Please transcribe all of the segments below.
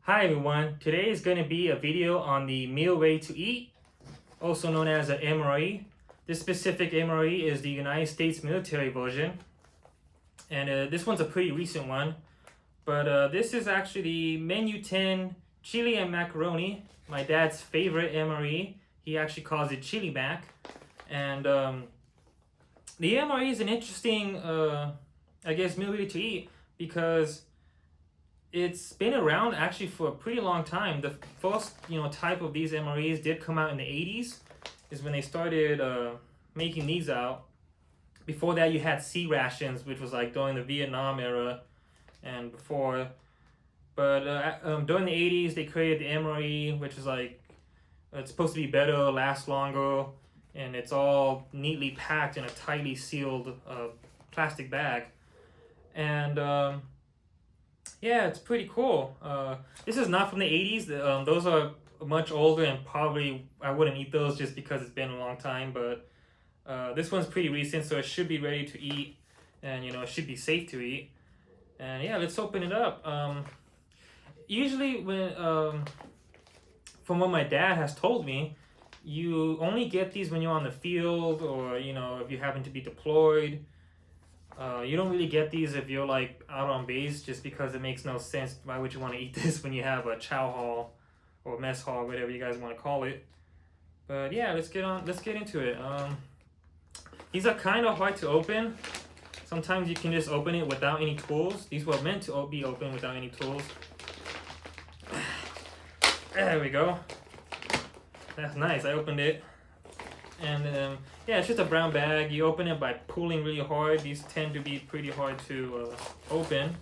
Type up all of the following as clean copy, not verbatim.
Hi everyone, today is going to be a video on the meal ready to eat, also known as an MRE. This specific MRE is the United States military version, and this one's a pretty recent one. But this is actually the Menu 10 Chili and Macaroni, my dad's favorite MRE. He actually calls it Chili Mac. And the MRE is an interesting, I guess, meal ready to eat because it's been around actually for a pretty long time. The first, type of these MREs did come out in the 80s, is when they started making these out. Before that, you had C rations, which was like during the Vietnam era and before. But during the 80s, they created the MRE, which is like, it's supposed to be better, last longer, and it's all neatly packed in a tightly sealed plastic bag. And yeah, it's pretty cool. This is not from the 80s. Those are much older, and probably I wouldn't eat those just because it's been a long time. But this one's pretty recent, so it should be ready to eat, and it should be safe to eat. And yeah, let's open it up. Usually, when from what my dad has told me, you only get these when you're on the field, or if you happen to be deployed. You don't really get these if you're like out on base, just because it makes no sense. Why would you want to eat this when you have a chow hall or mess hall, whatever you guys want to call it? But yeah, let's get into it. These are kind of hard to open. Sometimes you can just open it without any tools. These were meant to be opened without any tools. There we go. That's nice. I opened it. And yeah, it's just a brown bag. You open it by pulling really hard. These tend to be pretty hard to open.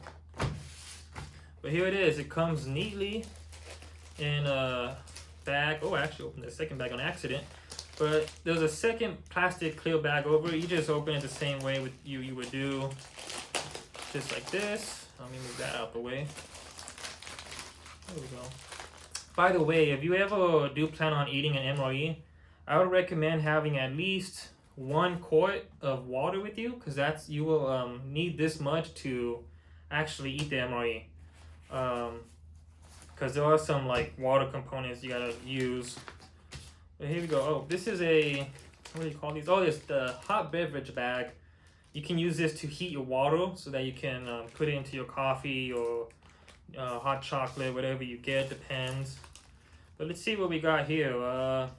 But here it is. It comes neatly in a bag. Oh, I actually opened the second bag on accident. But there's a second plastic clear bag over it. You just open it the same way you would do. Just like this. Let me move that out the way. There we go. By the way, if you ever do plan on eating an MRE, I would recommend having at least 1 quart of water with you, because you will need this much to actually eat the MRE. Because there are some like water components you gotta use. But here we go. Oh, this is what do you call these? Oh, it's the hot beverage bag. You can use this to heat your water so that you can put it into your coffee or hot chocolate, whatever you get, depends. But let's see what we got here.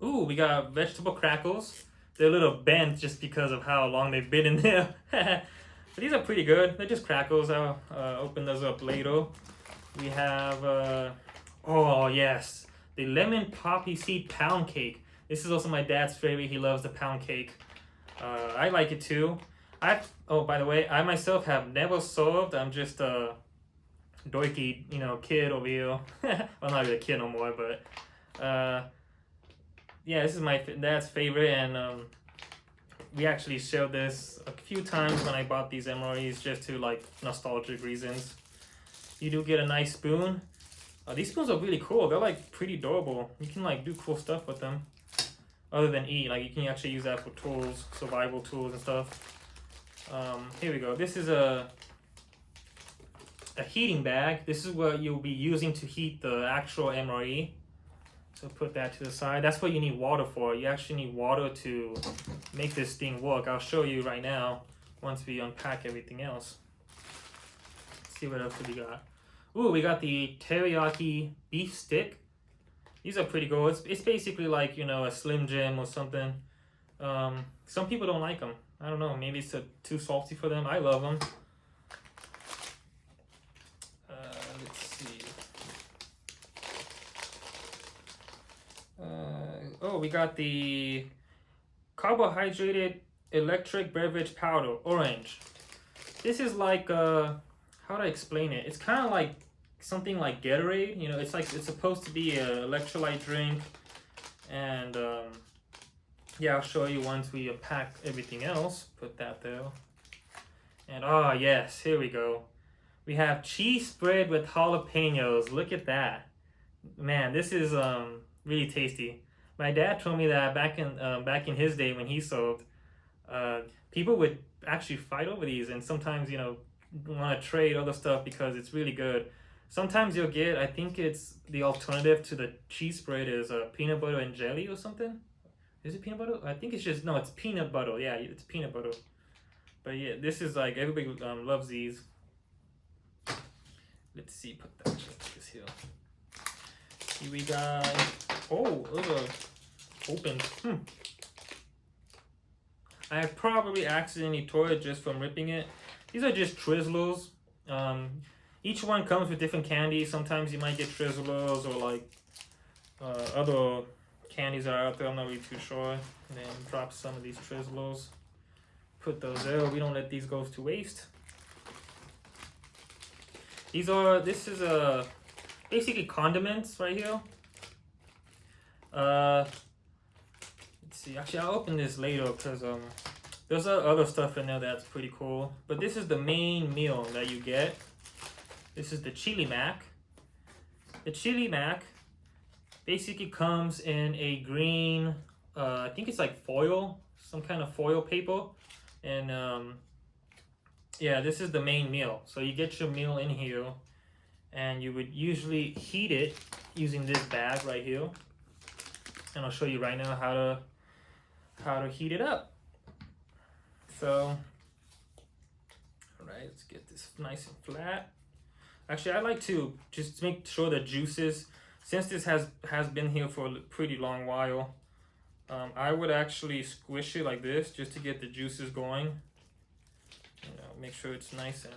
Ooh, we got vegetable crackles. They're a little bent just because of how long they've been in there. But these are pretty good. They're just crackles. I'll open those up later. We have, oh yes, the lemon poppy seed pound cake. This is also my dad's favorite. He loves the pound cake. I like it too. Oh, by the way, I myself have never served. I'm just a dorky, kid over here. Well, not really a kid no more, but yeah, this is my dad's favorite, and we actually shared this a few times when I bought these MREs, just to like nostalgic reasons. You do get a nice spoon. These spoons are really cool. They're like pretty durable. You can like do cool stuff with them, other than eat. Like you can actually use that for tools, survival tools and stuff. Here we go. This is a heating bag. This is what you'll be using to heat the actual MRE. So put that to the side. That's what you need water for. You actually need water to make this thing work. I'll show you right now once we unpack everything else. Let's see what else we got. Ooh, we got the teriyaki beef stick. These are pretty good. It's basically like, a Slim Jim or something. Some people don't like them. I don't know. Maybe it's too salty for them. I love them. Oh, we got the carbohydrated electric beverage powder, orange. This is like, how do I explain it? It's kind of like something like Gatorade. It's supposed to be an electrolyte drink. And yeah, I'll show you once we unpack everything else. Put that there. And oh yes, here we go. We have cheese spread with jalapenos. Look at that. Man, this is really tasty. My dad told me that back in his day when he served, people would actually fight over these, and sometimes want to trade other stuff because it's really good. Sometimes you'll get, I think it's the alternative to the cheese spread is peanut butter and jelly or something. Is it peanut butter? I think it's just, no, it's peanut butter. Yeah, it's peanut butter. But yeah, this is like, everybody loves these. Let's see, put that this here. Here we got, oh, those are open. I probably accidentally tore it just from ripping it. These are just Twizzlers. Each one comes with different candies. Sometimes you might get Twizzlers or like other candies are out there. I'm not really too sure. And then drop some of these Twizzlers. Put those there. We don't let these go to waste. This is basically condiments right here. Let's see. Actually, I'll open this later because there's other stuff in there that's pretty cool. But this is the main meal that you get. This is the Chili Mac. The Chili Mac basically comes in a green, I think it's like foil, some kind of foil paper. And yeah, this is the main meal. So you get your meal in here and you would usually heat it using this bag right here. And I'll show you right now how to heat it up. So, all right, let's get this nice and flat. Actually, I like to just make sure the juices, since this has been here for a pretty long while, I would actually squish it like this just to get the juices going. You know, make sure it's nice and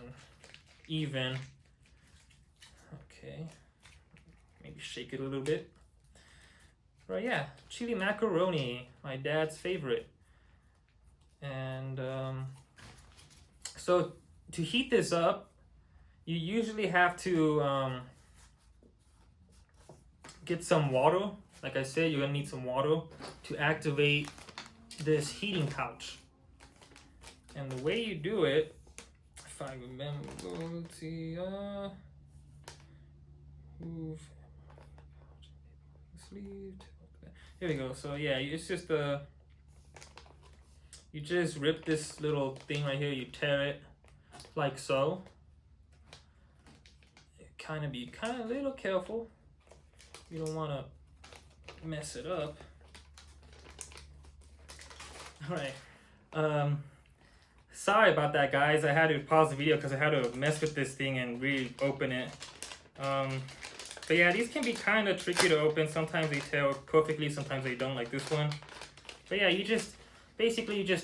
even. Okay, maybe shake it a little bit. Right, yeah, chili macaroni, my dad's favorite. And so to heat this up, you usually have to get some water. Like I said, you're gonna need some water to activate this heating pouch. And the way you do it, if I remember, let's see, move sleeve. Here we go. So yeah, it's just you just rip this little thing right here, you tear it like so. Be a little careful. You don't want to mess it up. All right. Sorry about that, guys. I had to pause the video because I had to mess with this thing and really open it. But yeah, these can be kind of tricky to open. Sometimes they tear perfectly, sometimes they don't, like this one. But yeah, you just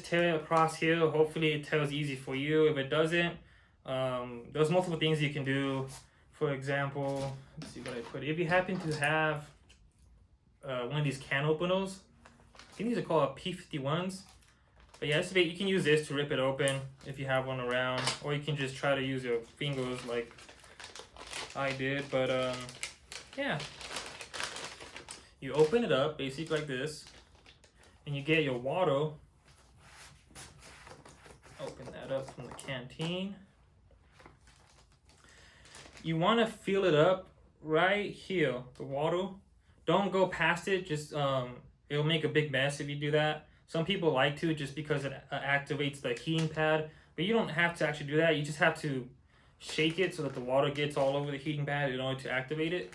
tear it across here. Hopefully it tears easy for you. If it doesn't, there's multiple things you can do. For example, let's see what I put. If you happen to have one of these can openers, I think these are called P51s. But yeah, you can use this to rip it open if you have one around, or you can just try to use your fingers like I did. But yeah, you open it up basically like this, and you get your water. Open that up from the canteen. You want to fill it up right here, the water. Don't go past it, just it'll make a big mess if you do that. Some people like to, just because it activates the heating pad, but you don't have to actually do that. You just have to shake it so that the water gets all over the heating pad in order to activate it.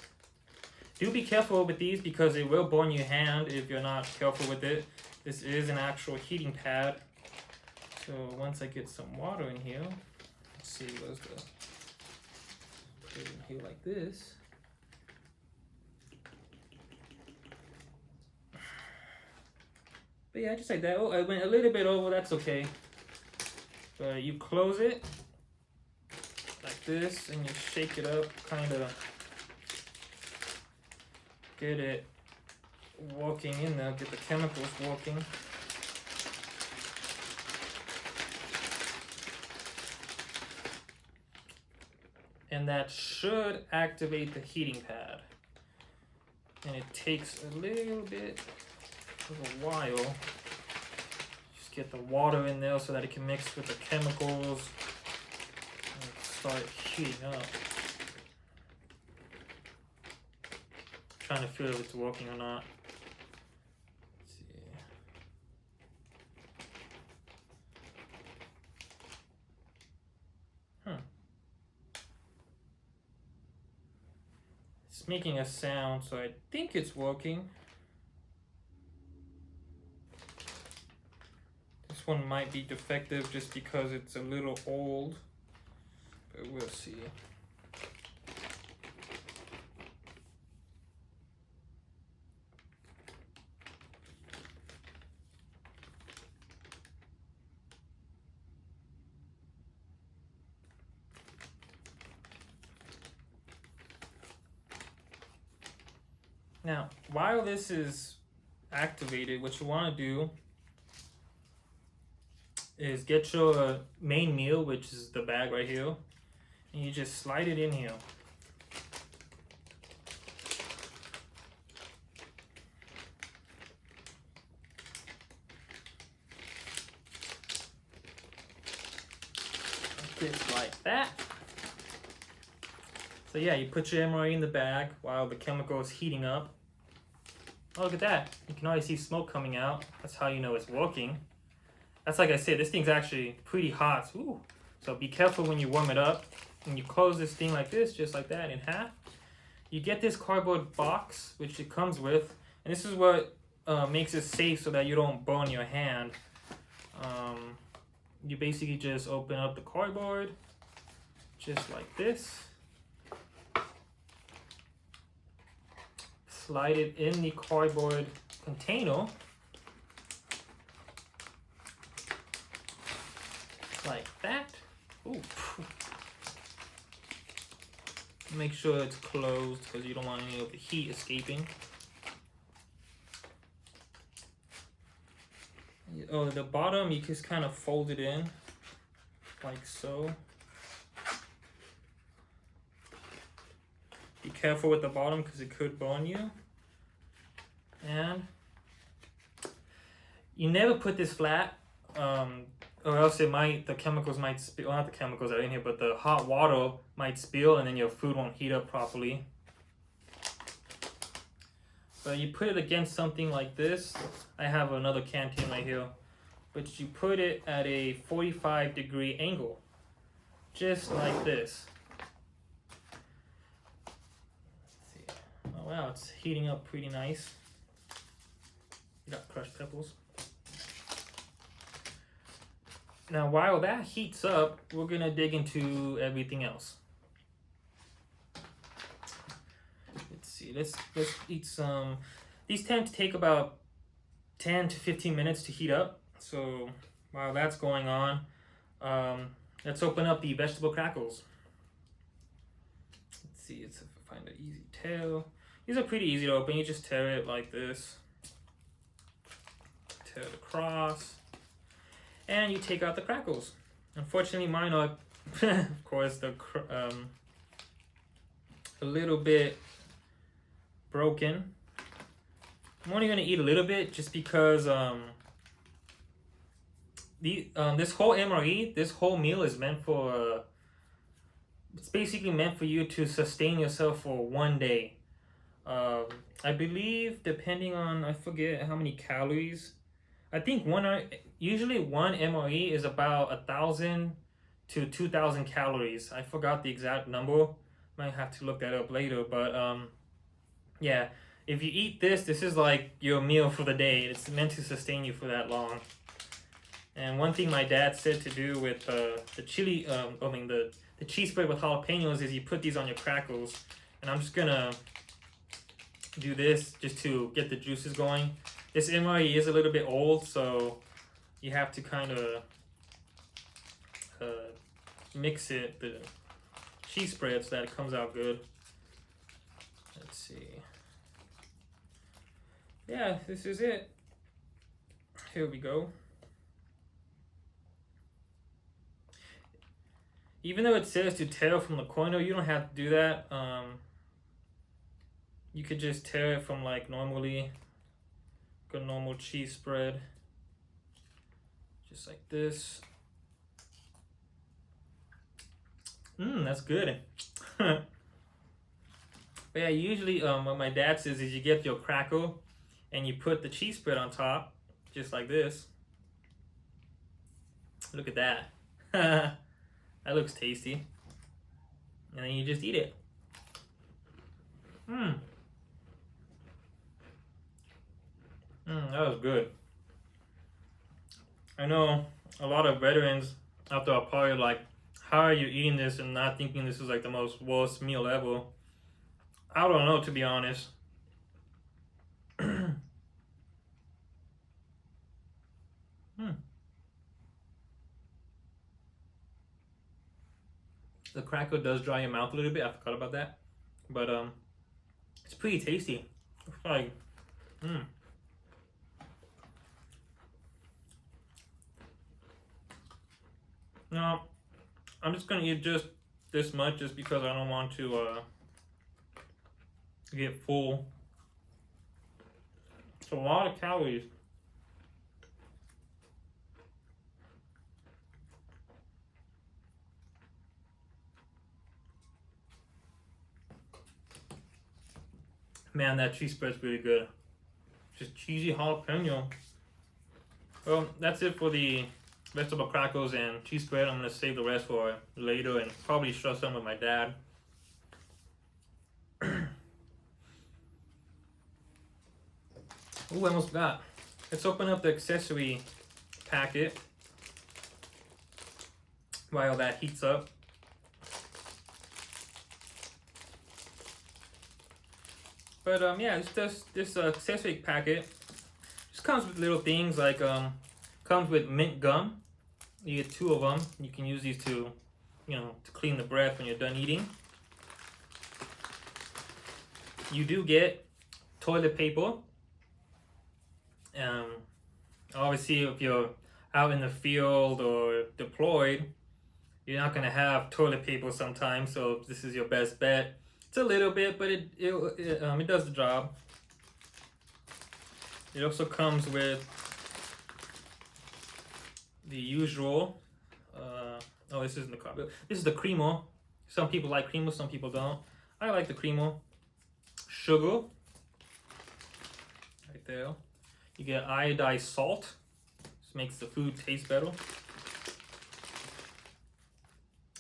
Do be careful with these because it will burn your hand if you're not careful with it. This is an actual heating pad. So once I get some water in here, let's see, where's the, put it in here like this. But yeah, just like that. Oh, I went a little bit over, that's okay. But you close it like this and you shake it up, kind of get it working in there, get the chemicals working. And that should activate the heating pad. And it takes a little bit of a while. Just get the water in there so that it can mix with the chemicals and start heating up. Trying to feel if it's working or not. Let's see. It's making a sound, so I think it's working. This one might be defective just because it's a little old, but we'll see. Now, while this is activated, what you want to do is get your main meal, which is the bag right here, and you just slide it in here. Just like that. So yeah, you put your MRE in the bag while the chemical is heating up. Oh, look at that. You can already see smoke coming out. That's how you know it's working. That's like I said, this thing's actually pretty hot. Ooh. So be careful when you warm it up. When you close this thing like this, just like that, in half, you get this cardboard box, which it comes with. And this is what makes it safe so that you don't burn your hand. You basically just open up the cardboard, just like this. Slide it in the cardboard container, like that. Ooh. Make sure it's closed because you don't want any of the heat escaping. Oh, the bottom you just kind of fold it in like so. Be careful with the bottom because it could burn you. And you never put this flat, or else it might, the chemicals might spill. Well, not the chemicals that are in here, but the hot water might spill and then your food won't heat up properly. But you put it against something like this. I have another canteen right here. But you put it at a 45-degree angle. Just like this. Oh wow, it's heating up pretty nice. You got crushed peppers. Now while that heats up, we're gonna dig into everything else. Let's see, let's eat some. These tend to take about 10 to 15 minutes to heat up. So while that's going on, let's open up the vegetable crackles. Let's see, let's find an easy tail. These are pretty easy to open. You just tear it like this. Tear it across. And you take out the crackles. Unfortunately, mine are, of course, a little bit broken. I'm only going to eat a little bit just because this whole MRE, this whole meal is meant for, it's basically meant for you to sustain yourself for one day. I believe, depending on, I forget how many calories. I think usually one MRE is about 1,000 to 2,000 calories. I forgot the exact number. Might have to look that up later. But yeah, if you eat this, this is like your meal for the day. It's meant to sustain you for that long. And one thing my dad said to do with the chili, the cheese spread with jalapenos is you put these on your crackles. And I'm just gonna do this just to get the juices going. This MRE is a little bit old, so you have to kind of mix it, the cheese spread, so that it comes out good. Let's see. Yeah, this is it. Here we go. Even though it says to tear from the corner, you don't have to do that. You could just tear it from like normally, a normal cheese spread, just like this. That's good. But yeah, usually what my dad says is you get your crackle and you put the cheese spread on top, just like this. Look at that. That looks tasty. And then you just eat it. That was good. I know a lot of veterans after a party like, how are you eating this and not thinking this is like the most worst meal ever? I don't know, to be honest. The cracker does dry your mouth a little bit. I forgot about that, but it's pretty tasty. It's like, No, I'm just gonna eat just this much, just because I don't want to get full. It's a lot of calories. Man, that cheese spread's really good. Just cheesy jalapeno. Well, that's it for the vegetable crackers and cheese spread. I'm gonna save the rest for later and probably share some with my dad. Ooh, I almost forgot. Let's open up the accessory packet while that heats up. But yeah, this accessory packet just comes with little things like comes with mint gum. You get 2 of them. You can use these to, to clean the breath when you're done eating. You do get toilet paper. Obviously, if you're out in the field or deployed, you're not gonna have toilet paper sometimes. So this is your best bet. It's a little bit, but it does the job. It also comes with the usual. Oh, this isn't the carb. This is the creamer. Some people like creamer, some people don't. I like the creamer. Sugar. Right there. You get iodized salt. This makes the food taste better.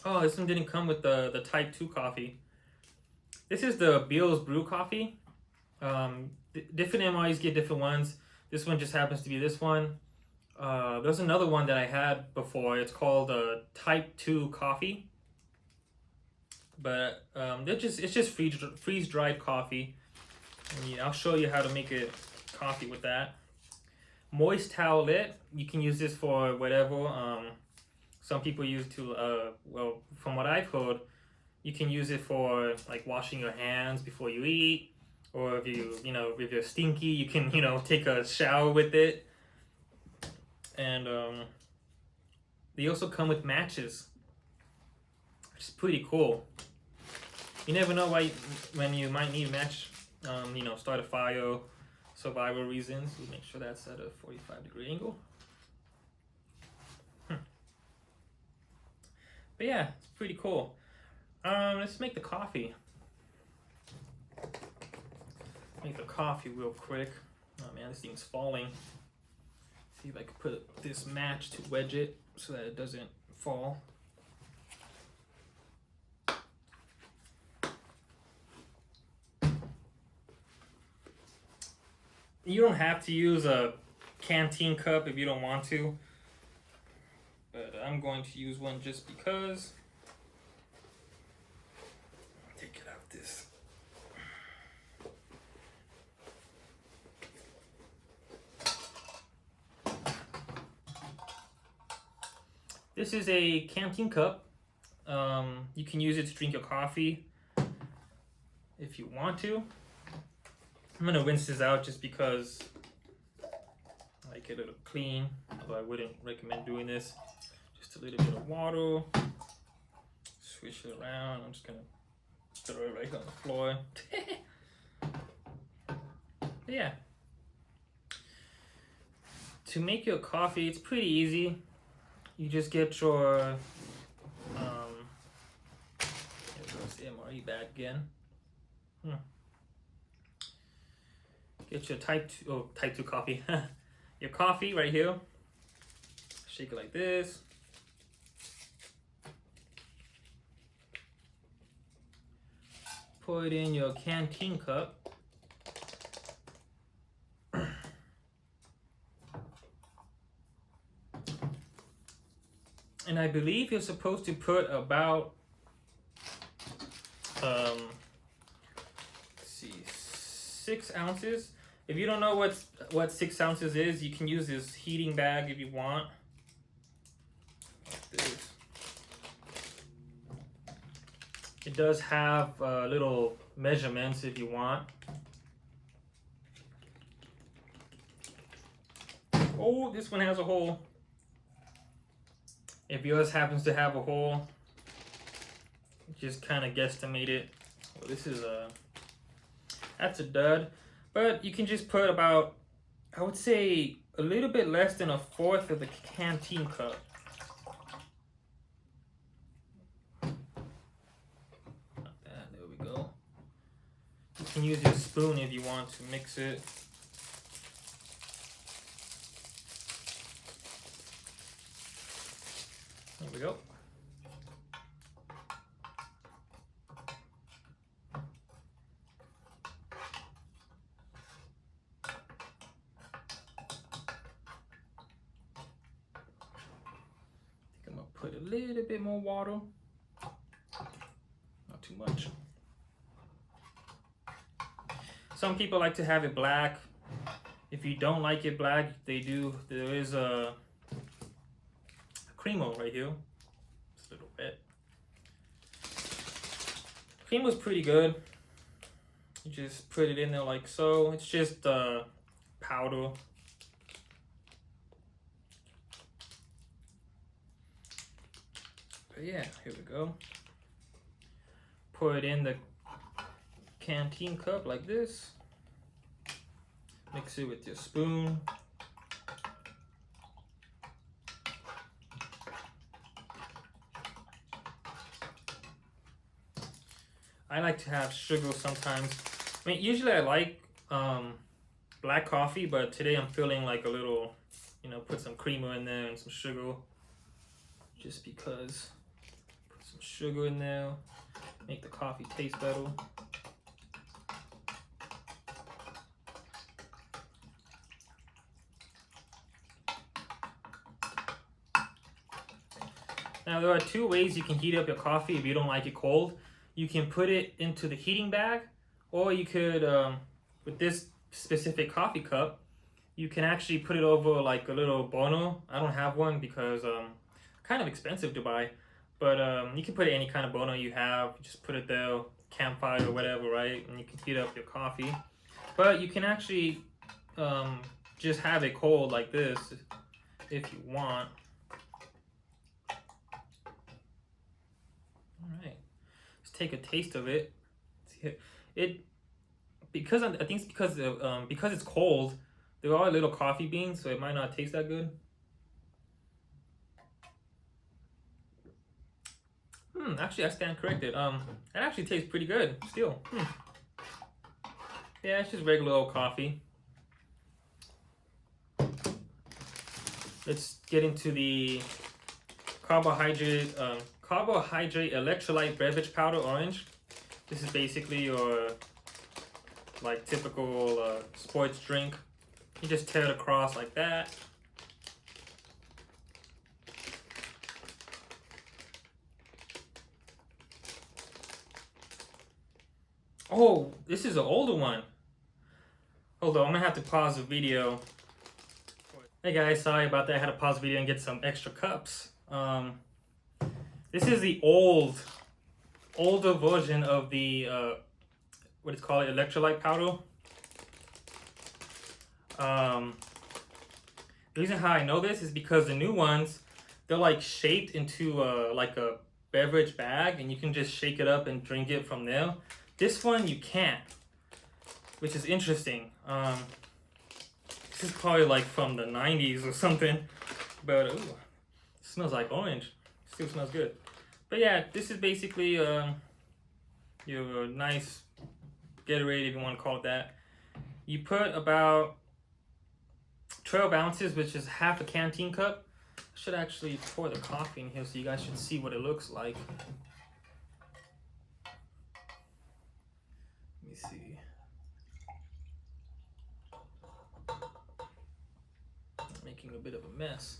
Oh, this one didn't come with the type 2 coffee. This is the Beals Brew coffee. Different MREs get different ones. This one just happens to be this one. There's another one that I had before. It's called Type 2 coffee. But it's just freeze-dried coffee. And I'll show you how to make a coffee with that. Moist towelette. You can use this for whatever. Some people use to, well, from what I've heard, you can use it for like washing your hands before you eat. Or if if you're stinky, you can, take a shower with it. And they also come with matches, which is pretty cool. You never know when you might need a match, start a fire, survival reasons. We'll make sure that's at a 45-degree angle. But yeah, it's pretty cool. Let's make the coffee. Make the coffee real quick. Oh man, this thing's falling. See if I can put this match to wedge it so that it doesn't fall. You don't have to use a canteen cup if you don't want to, but I'm going to use one just because. Take it out this. This is a canteen cup. You can use it to drink your coffee if you want to. I'm gonna rinse this out just because I like it a little clean, although I wouldn't recommend doing this. Just a little bit of water, swish it around. I'm just gonna throw it right on the floor. Yeah. To make your coffee, it's pretty easy. You just get your, here goes the MRE bag again. Get your type 2 coffee. Your coffee right here. Shake it like this. Pour it in your canteen cup. And I believe you're supposed to put about, let's see, 6 ounces. If you don't know what 6 ounces is, you can use this heating bag if you want. Like this. It does have little measurements if you want. Oh, this one has a hole. If yours happens to have a hole, just kind of guesstimate it. Well, this is that's a dud. But you can just put about, I would say, a little bit less than 1/4 of the canteen cup. Like that, there we go. You can use your spoon if you want to mix it. There we go. I think I'm gonna put a little bit more water. Not too much. Some people like to have it black. If you don't like it black, there is a Cremo right here. Just a little bit. Cremo's pretty good. You just put it in there like so. It's just powder. But yeah, here we go. Pour it in the canteen cup like this. Mix it with your spoon. I like to have sugar sometimes. I mean, usually I like black coffee, but today I'm feeling like a little, put some creamer in there and some sugar. Just because. Put some sugar in there, make the coffee taste better. Now there are 2 ways you can heat up your coffee if you don't like it cold. You can put it into the heating bag, or you could, with this specific coffee cup, you can actually put it over like a little burner. I don't have one because kind of expensive to buy, but you can put any kind of burner you have. Just put it there, campfire or whatever, right? And you can heat up your coffee. But you can actually just have it cold like this if you want. All right. Take a taste of it. Because I think it's because it's cold, there are little coffee beans, so it might not taste that good. Actually I stand corrected. It actually tastes pretty good still. Yeah, it's just regular old coffee. Let's get into the carbohydrate electrolyte beverage powder orange. This is basically your like typical sports drink. You just tear it across like that. Oh, this is an older one. Hold on, I'm gonna have to pause the video. Hey guys, sorry about that. I had to pause the video and get some extra cups. This is the older version of the what is called electrolyte powder. The reason how I know this is because the new ones, they're like shaped into like a beverage bag, and you can just shake it up and drink it from there. This one you can't, which is interesting. This is probably like from the 90s or something, but ooh, it smells like orange. Still smells good. But yeah, this is basically your nice Gatorade, if you want to call it that. You put about 12 ounces, which is half a canteen cup. I should actually pour the coffee in here so you guys should see what it looks like. me see. I'm making a bit of a mess.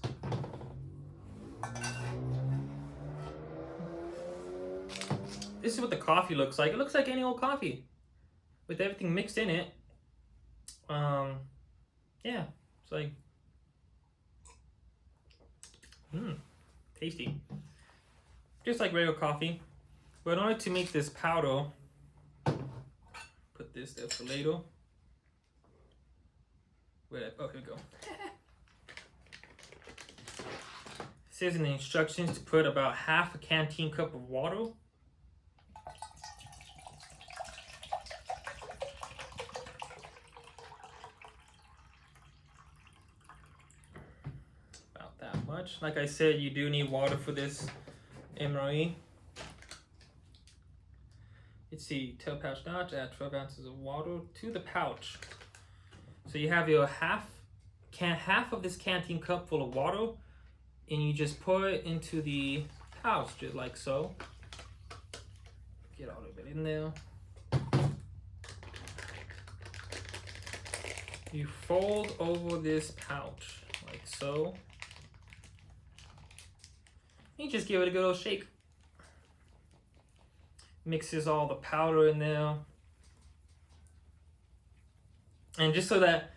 This is what the coffee looks like. It looks like any old coffee with everything mixed in it. Yeah, it's like, tasty. Just like regular coffee. But in order to make this powder, put this there for later. Oh, here we go. It says in the instructions to put about half a canteen cup of water. About that much. Like I said, you do need water for this MRE. Let's see, tail pouch notch, add 12 ounces of water to the pouch. So you have your half of this canteen cup full of water, and you just pour it into the pouch, just like so. Get all of it in there. You fold over this pouch, like so. You just give it a good old shake. Mixes all the powder in there. And just so that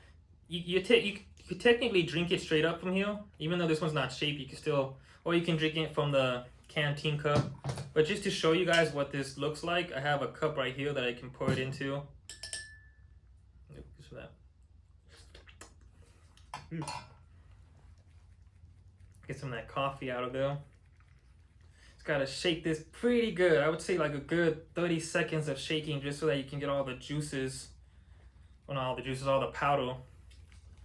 you could technically drink it straight up from here, even though this one's not shaped, you can still, or you can drink it from the canteen cup. But just to show you guys what this looks like, I have a cup right here that I can pour it into. Just for that. Get some of that coffee out of there. Just gotta shake this pretty good. I would say like a good 30 seconds of shaking, just so that you can get all the juices. Well, not all the juices, all the powder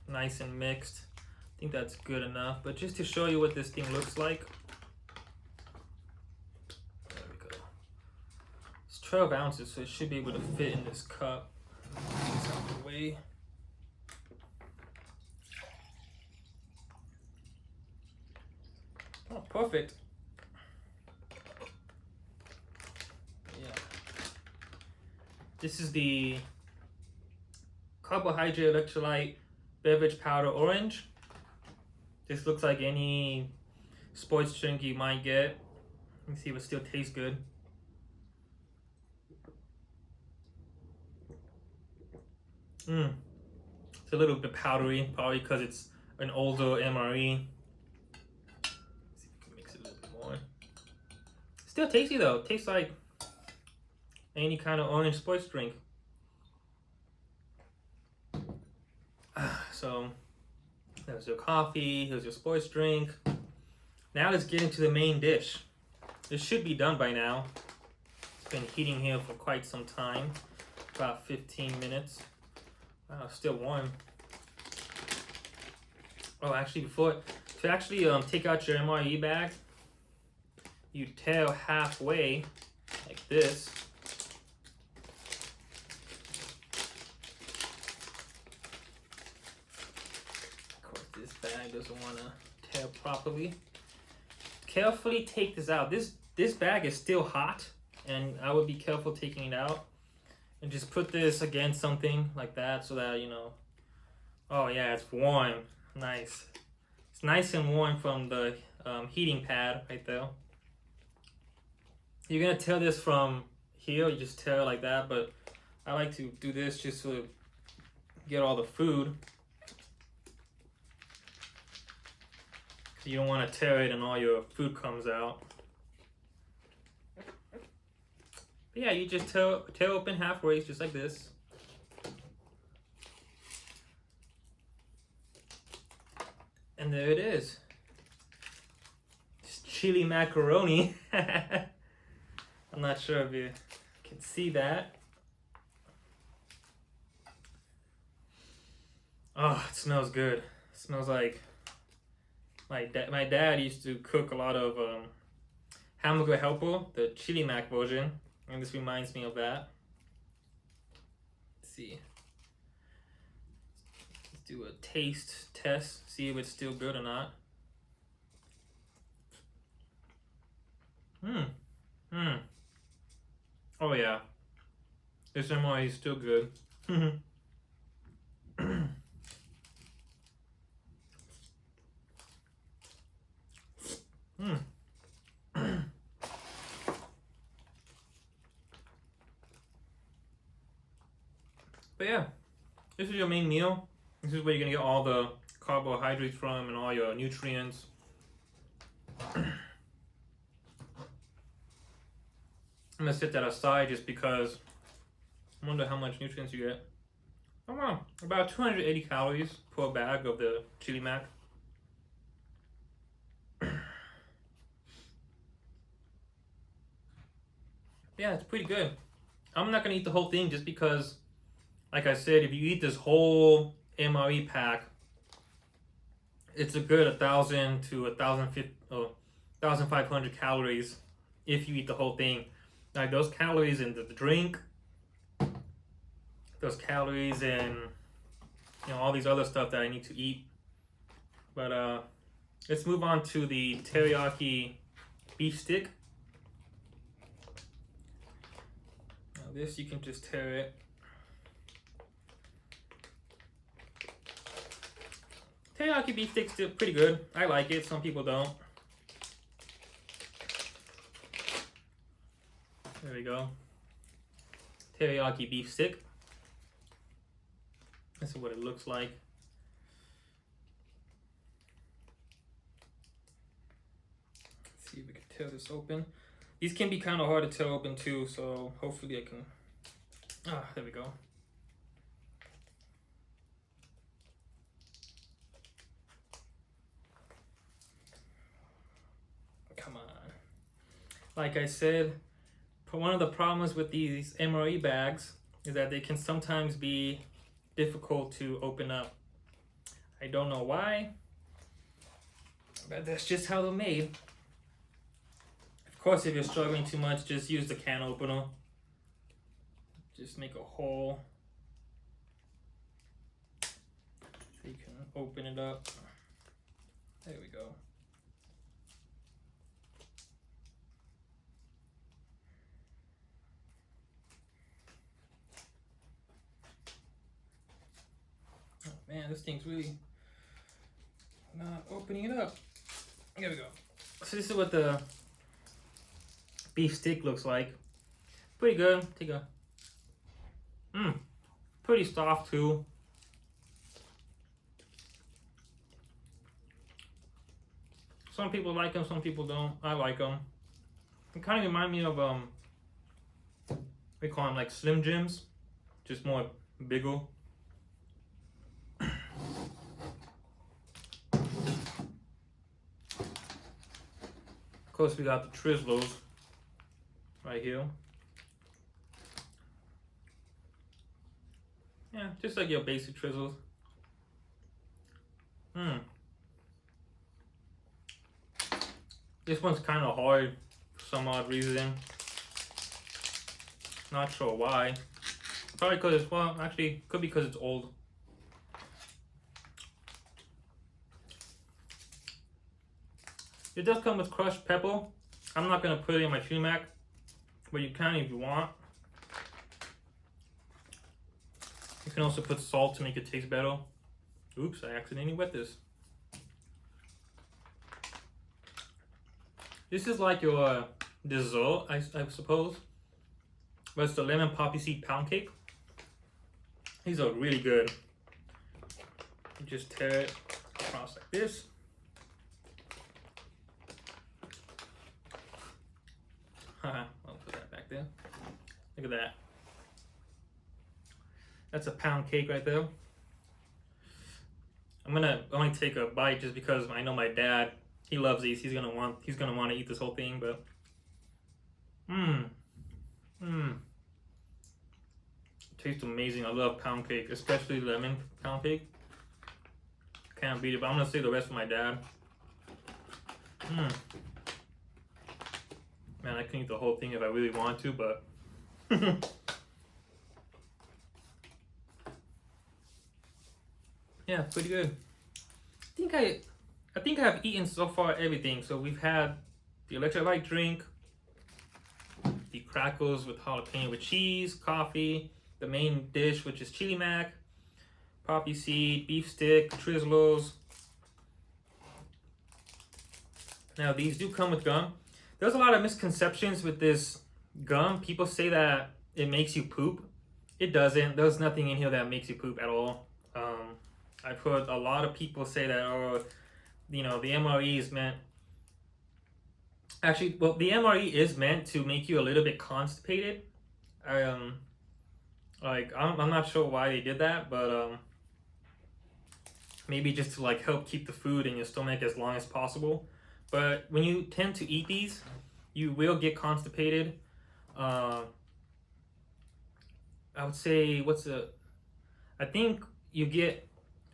nice and mixed. I think that's good enough. But just to show you what this thing looks like. There we go. It's 12 ounces, so it should be able to fit in this cup. Get this out of the way. Oh, perfect. Yeah. This is the carbohydrate electrolyte beverage powder orange. This looks like any sports drink you might get. Let me see if it still tastes good. It's a little bit powdery, probably because it's an older MRE. Let's see if we can mix it a little bit more. Still tasty though. It tastes like any kind of orange sports drink. So there's your coffee, here's your sports drink. Now let's get into the main dish. This should be done by now. It's been heating here for quite some time, about 15 minutes. Wow, still warm. Oh, actually, to actually take out your MRE bag, you tear halfway like this. Bag doesn't want to tear properly. Carefully take this out. This bag is still hot, and I would be careful taking it out. And just put this against something like that, so that you know. Oh yeah, it's warm. Nice. It's nice and warm from the heating pad right there. You're gonna tear this from here. You just tear it like that, but I like to do this just to get all the food. You don't want to tear it and all your food comes out. But yeah, you just tear open halfway, just like this. And there it is. It's chili macaroni. I'm not sure if you can see that. Oh, it smells good. It smells like my dad used to cook a lot of Hamburger Helper, the Chili Mac version, and this reminds me of that. Let's see. Let's do a taste test, see if it's still good or not. Oh yeah. This MRE is still good. But yeah, this is your main meal. This is where you're gonna get all the carbohydrates from and all your nutrients. I'm gonna set that aside just because I wonder how much nutrients you get. Oh wow, about 280 calories per bag of the Chili Mac. Yeah, it's pretty good. I'm not gonna eat the whole thing just because, like I said, if you eat this whole MRE pack, it's a good 1,000 to 1,500 calories if you eat the whole thing. Like those calories in the drink, those calories in all these other stuff that I need to eat. But let's move on to the teriyaki beef stick. Now this you can just tear it. Teriyaki beef stick's still pretty good. I like it. Some people don't. There we go. Teriyaki beef stick. This is what it looks like. Let's see if we can tear this open. These can be kind of hard to tear open too, so hopefully I can. Ah, there we go. Come on. Like I said, one of the problems with these MRE bags is that they can sometimes be difficult to open up. I don't know why, but that's just how they're made. Of course, if you're struggling too much, just use the can opener. Just make a hole so you can open it up. There we go. Man, this thing's really not opening it up. There we go. So this is what the beef stick looks like. Pretty good. Take a pretty soft too. Some people like them, some people don't. I like them. They kind of remind me of we call them like Slim Jims, just more bigger. Of course, we got the Twizzlers right here. Yeah, just like your basic Twizzlers. This one's kind of hard for some odd reason. Not sure why. Probably because it's, well, actually, could be because it's old. It does come with crushed pepper. I'm not gonna put it in my Chili Mac, but you can if you want. You can also put salt to make it taste better. Oops, I accidentally wet this. This is like your dessert, I suppose. But it's the lemon poppy seed pound cake. These are really good. You just tear it across like this. I'll put that back there. Look at that. That's a pound cake right there. I'm gonna only take a bite just because I know my dad, he loves these. He's gonna want to eat this whole thing, but tastes amazing. I love pound cake, especially lemon pound cake. Can't beat it, but I'm gonna save the rest for my dad. Man, I can eat the whole thing if I really want to, but yeah, pretty good. I think I have eaten so far everything. So we've had the electrolyte drink, the crackles with jalapeno with cheese, coffee, the main dish, which is chili mac, poppy seed, beef stick, Trizlos. Now these do come with gum. There's a lot of misconceptions with this gum. People say that it makes you poop. It doesn't. There's nothing in here that makes you poop at all. I've heard a lot of people say that, oh, you know, the MRE is meant. Actually, well, the MRE is meant to make you a little bit constipated. Like I'm not sure why they did that, but maybe just to like help keep the food in your stomach as long as possible. But when you tend to eat these, you will get constipated. I would say I think you get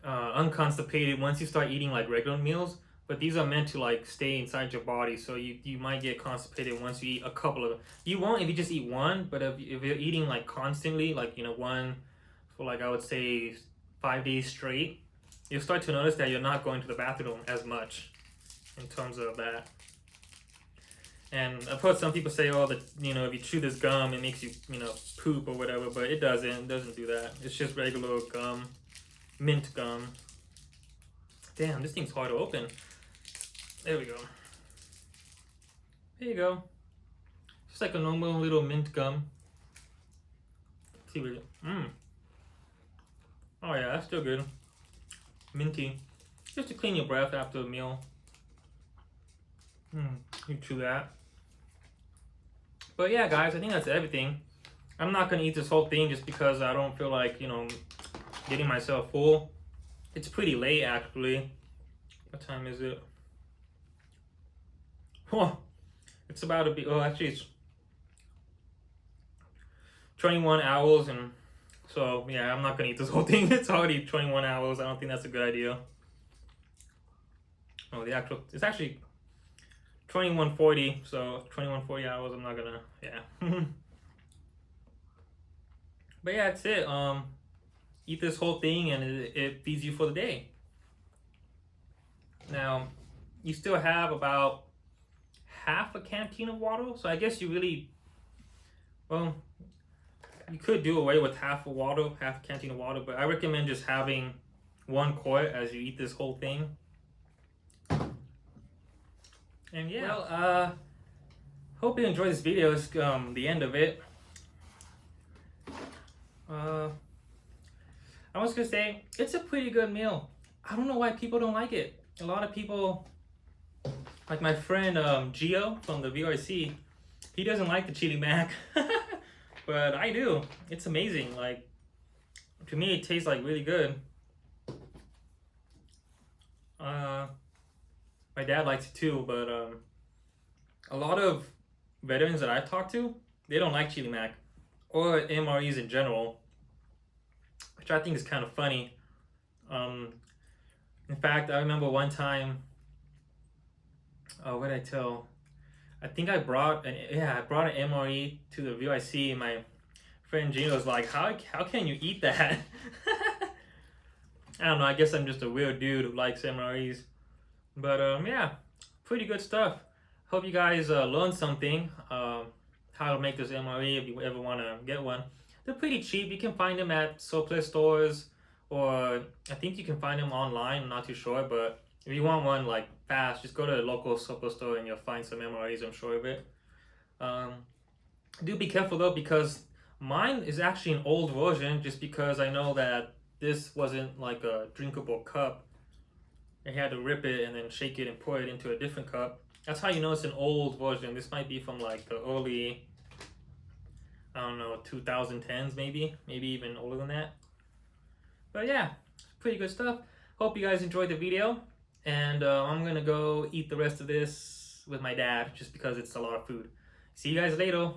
unconstipated once you start eating like regular meals, but these are meant to like stay inside your body, so you might get constipated once you eat a couple of. You won't if you just eat one, but if you're eating like constantly, like, you know, one for like, I would say 5 days straight, you'll start to notice that you're not going to the bathroom as much in terms of that. And I've heard some people say, oh, that, you know, if you chew this gum, it makes you, you know, poop or whatever, but it doesn't. It doesn't do that. It's just regular gum, mint gum. Damn, this thing's hard to open. There we go. There you go. Just like a normal little mint gum. Let's see what it. Oh yeah, that's still good. Minty. Just to clean your breath after a meal. You chew that. But yeah, guys, I think that's everything. I'm not gonna eat this whole thing just because I don't feel like, you know, getting myself full. It's pretty late, actually. What time is it? Oh, it's about to be. Oh, actually, it's 21 hours, and so yeah, I'm not gonna eat this whole thing. It's already 21 hours. I don't think that's a good idea. Oh, it's actually 21:40, so 21:40 hours. I'm not gonna, yeah. But yeah, that's it. Eat this whole thing, and it feeds you for the day. Now, you still have about half a canteen of water, so I guess you really, well, you could do away with half a canteen of water, but I recommend just having 1 quart as you eat this whole thing. And yeah, well, hope you enjoyed this video. It's the end of it. I was gonna say, it's a pretty good meal. I don't know why people don't like it. A lot of people, like my friend Gio from the VRC, he doesn't like the chili mac. But I do. It's amazing. Like, to me, it tastes like really good. My dad likes it too, but a lot of veterans that I've talked to, they don't like chili mac or MREs in general, which I think is kind of funny. In fact, I remember one time, what did I tell? I think I brought an MRE to the VIC, and my friend Gino was like, how can you eat that? I don't know, I guess I'm just a weird dude who likes MREs. But yeah, pretty good stuff. Hope you guys learned something, how to make this MRE if you ever want to get one. They're pretty cheap. You can find them at surplus stores, or I think you can find them online. I'm not too sure, but if you want one like fast, just go to a local surplus store and you'll find some MREs, I'm sure of it. Do be careful though, because mine is actually an old version, just because I know that this wasn't like a drinkable cup. I had to rip it and then shake it and pour it into a different cup. That's how you know it's an old version. This might be from like the early, I don't know, 2010s maybe even older than that. But yeah, pretty good stuff. Hope you guys enjoyed the video, and I'm gonna go eat the rest of this with my dad just because it's a lot of food. See you guys later.